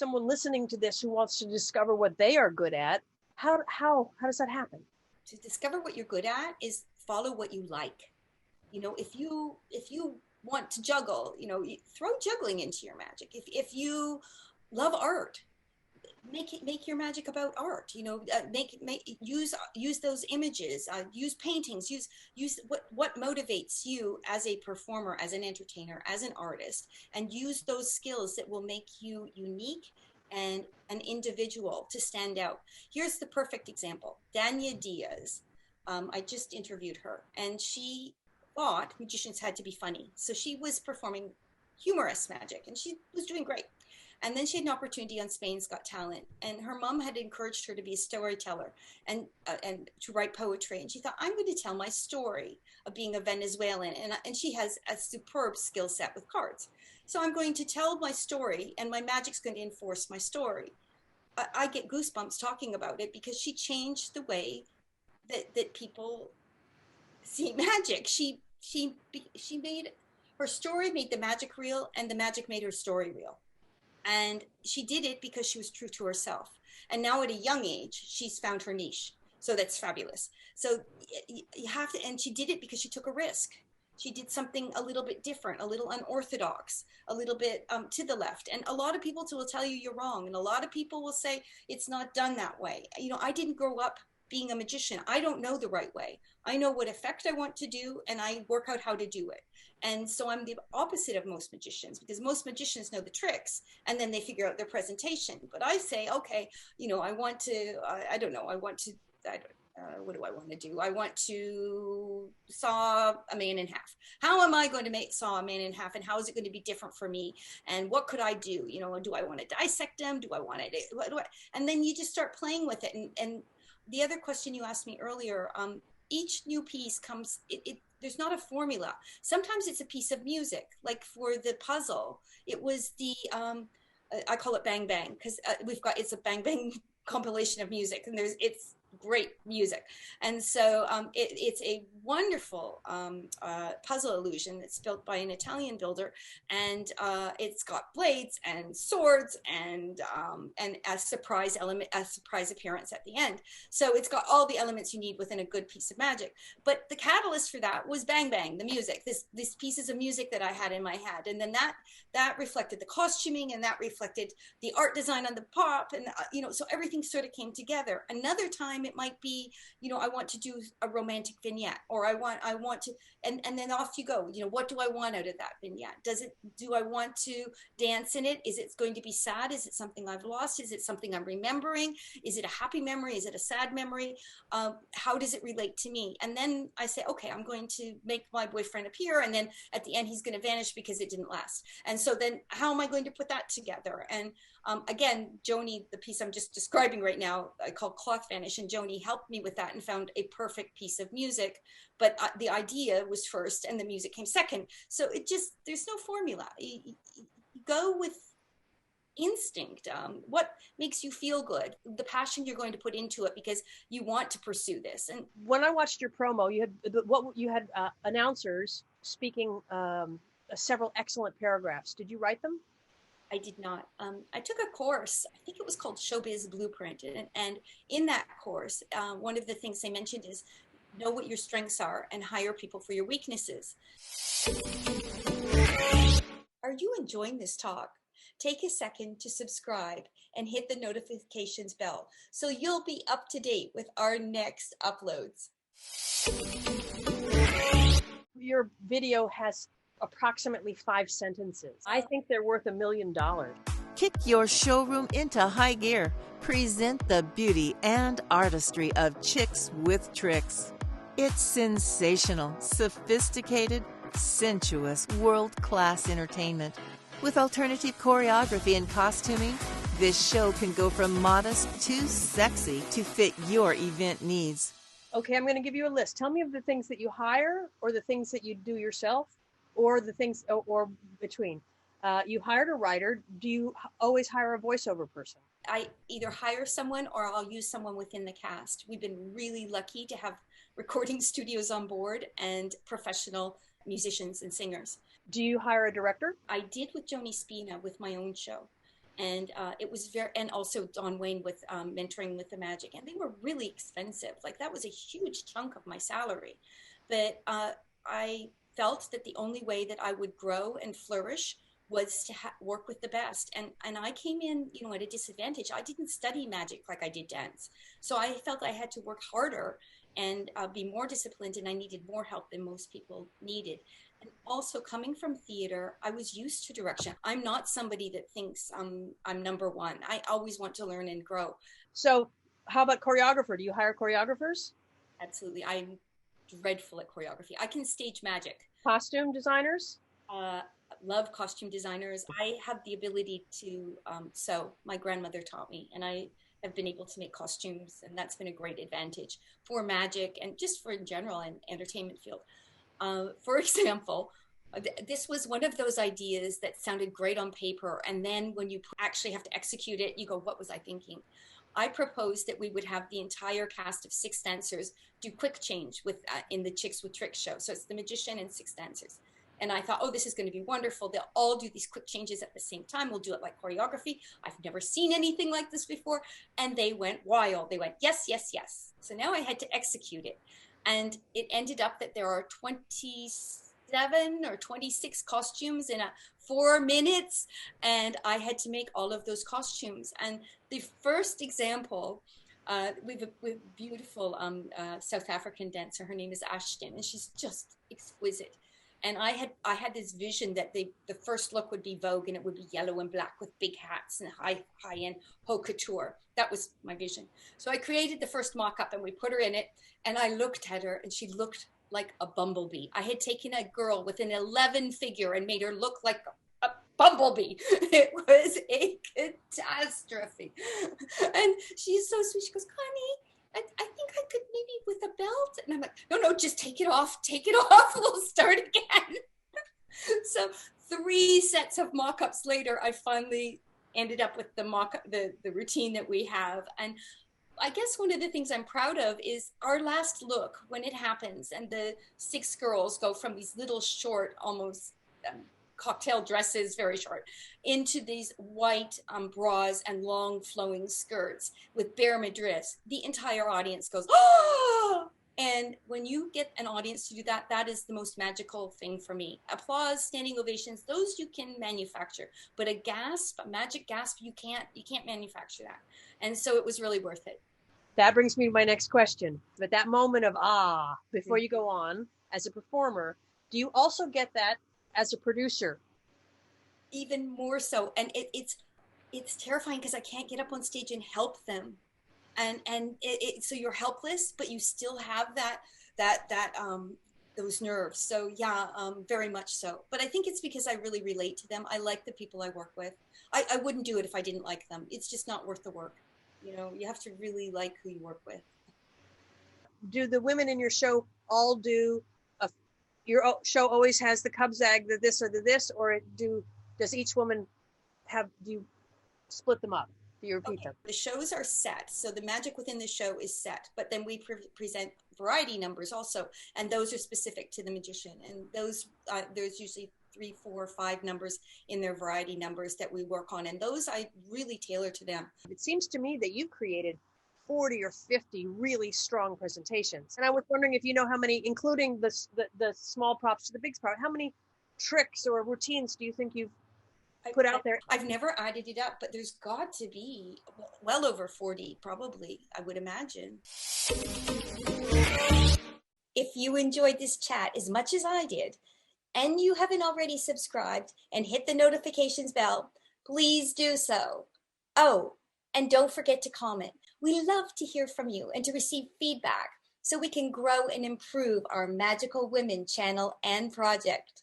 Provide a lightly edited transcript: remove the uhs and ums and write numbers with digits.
someone listening to this who wants to discover what they are good at, how does that happen? To discover what you're good at is follow what you like. If you want to juggle, throw juggling into your magic. If you love art, make your magic about art. Use those images, use paintings, use what motivates you as a performer, as an entertainer, as an artist, and use those skills that will make you unique and an individual to stand out. Here's the perfect example. Dania Diaz, I just interviewed her, and she thought magicians had to be funny. So she was performing humorous magic, and she was doing great. And then she had an opportunity on Spain's Got Talent, and her mom had encouraged her to be a storyteller and to write poetry. And she thought, I'm going to tell my story of being a Venezuelan, and she has a superb skill set with cards. So I'm going to tell my story, and my magic's going to enforce my story. I get goosebumps talking about it because she changed the way that people see magic. She made her story, made the magic real, and the magic made her story real. And she did it because she was true to herself. And now at a young age, she's found her niche. So that's fabulous. So you have to, and she did it because she took a risk. She did something a little bit different, a little unorthodox, a little bit to the left. And a lot of people will tell you you're wrong. And a lot of people will say it's not done that way. I didn't grow up being a magician. I don't know the right way. I know what effect I want to do, and I work out how to do it. And so I'm the opposite of most magicians, because most magicians know the tricks and then they figure out their presentation. But I say, okay, I want to, what do I want to do? I want to saw a man in half. How am I going to saw a man in half, and how is it going to be different for me? And what could I do? Do I want to dissect them? Do I want to, and then you just start playing with it. And the other question you asked me earlier, each new piece comes, there's not a formula. Sometimes it's a piece of music, like for the puzzle, it was I call it Bang Bang, because it's a Bang Bang compilation of music, and it's great music. And so it's a wonderful puzzle illusion that's built by an Italian builder, and it's got blades and swords and a surprise element, a surprise appearance at the end. So it's got all the elements you need within a good piece of magic. But the catalyst for that was Bang Bang, the music, these pieces of music that I had in my head, and then that reflected the costuming, and that reflected the art design on the pop, and so everything sort of came together. Another time it might be, I want to do a romantic vignette, or I want to, and then off you go. What do I want out of that vignette? Do I want to dance in it? Is it going to be sad? Is it something I've lost? Is it something I'm remembering? Is it a happy memory? Is it a sad memory? How does it relate to me? And then I say, okay, I'm going to make my boyfriend appear, and then at the end he's going to vanish because it didn't last. And so then how am I going to put that together? And again, Joni, the piece I'm just describing right now, I call Cloth Vanish, and Joni helped me with that and found a perfect piece of music. But the idea was first and the music came second. So there's no formula. You go with instinct, what makes you feel good, the passion you're going to put into it because you want to pursue this. And when I watched your promo, you had announcers speaking several excellent paragraphs. Did you write them? I did not. I took a course, I think it was called Showbiz Blueprint. And in that course, one of the things they mentioned is know what your strengths are and hire people for your weaknesses. Are you enjoying this talk? Take a second to subscribe and hit the notifications bell so you'll be up to date with our next uploads. Your video has approximately 5 sentences. I think they're worth $1 million. Kick your showroom into high gear. Present the beauty and artistry of Chicks with Tricks. It's sensational, sophisticated, sensuous, world-class entertainment. With alternative choreography and costuming, this show can go from modest to sexy to fit your event needs. Okay, I'm going to give you a list. Tell me of the things that you hire, or the things that you do yourself, or the things, or between. You hired a writer. Do you always hire a voiceover person? I either hire someone or I'll use someone within the cast. We've been really lucky to have recording studios on board and professional musicians and singers. Do you hire a director? I did with Joni Spina with my own show. And it was very, and also Don Wayne with mentoring with the magic, and they were really expensive. Like that was a huge chunk of my salary. But I felt that the only way that I would grow and flourish was to work with the best. And I came in, you know, at a disadvantage. I didn't study magic like I did dance. So I felt I had to work harder and be more disciplined, and I needed more help than most people needed. And also coming from theater, I was used to direction. I'm not somebody that thinks I'm number one. I always want to learn and grow. So how about choreographer? Do you hire choreographers? Absolutely. I'm dreadful at choreography. I can stage magic. Costume designers? Love costume designers. I have the ability to sew. My grandmother taught me, and I have been able to make costumes, and that's been a great advantage for magic and just for in general and entertainment field. For example, this was one of those ideas that sounded great on paper, and then when you actually have to execute it, you go, what was I thinking? I proposed that we would have the entire cast of 6 dancers do quick change with in the Chicks with Tricks show. So it's the magician and 6 dancers. And I thought, oh, this is going to be wonderful. They'll all do these quick changes at the same time. We'll do it like choreography. I've never seen anything like this before. And they went wild. They went, yes, yes, yes. So now I had to execute it. And it ended up that there are 27 or 26 costumes in 4 minutes. And I had to make all of those costumes. And the first example, we have a beautiful South African dancer. Her name is Ashton, and she's just exquisite. And I had this vision that the first look would be Vogue, and it would be yellow and black with big hats and high-end haute couture. That was my vision. So I created the first mock-up, and we put her in it. And I looked at her, and she looked like a bumblebee. I had taken a girl with an 11 figure and made her look like a bumblebee. It was a catastrophe. And she's so sweet. She goes, Connie, I think I could maybe with a belt. And I'm like, no, just take it off. Take it off. We'll start again. So 3 sets of mock-ups later, I finally ended up with the routine that we have. And I guess one of the things I'm proud of is our last look when it happens and the 6 girls go from these little short, almost cocktail dresses, very short, into these white bras and long flowing skirts with bare midriffs. The entire audience goes, oh! And when you get an audience to do that, that is the most magical thing for me. Applause, standing ovations, those you can manufacture, but a gasp, a magic gasp, you can't manufacture that. And so it was really worth it. That brings me to my next question. But that moment of before you go on as a performer, do you also get that as a producer? Even more so. And it's terrifying because I can't get up on stage and help them. And so you're helpless, but you still have those nerves. So yeah, very much so. But I think it's because I really relate to them. I like the people I work with. I wouldn't do it if I didn't like them. It's just not worth the work. You know, you have to really like who you work with. Do the women in your show all do your show always has the Kubzag, the this or the this, or does each woman do you split them up? Do you repeat them? The shows are set. So the magic within the show is set, but then we present variety numbers also. And those are specific to the magician. And those, there's usually 3, 4, 5 numbers in their variety numbers that we work on. And those I really tailor to them. It seems to me that you've created 40 or 50 really strong presentations. And I was wondering if you know how many, including the small props to the big props, how many tricks or routines do you think you've put out there? I've never added it up, but there's got to be well over 40, probably, I would imagine. If you enjoyed this chat as much as I did, and you haven't already subscribed and hit the notifications bell, please do so. Oh, and don't forget to comment. We love to hear from you and to receive feedback so we can grow and improve our Magical Women channel and project.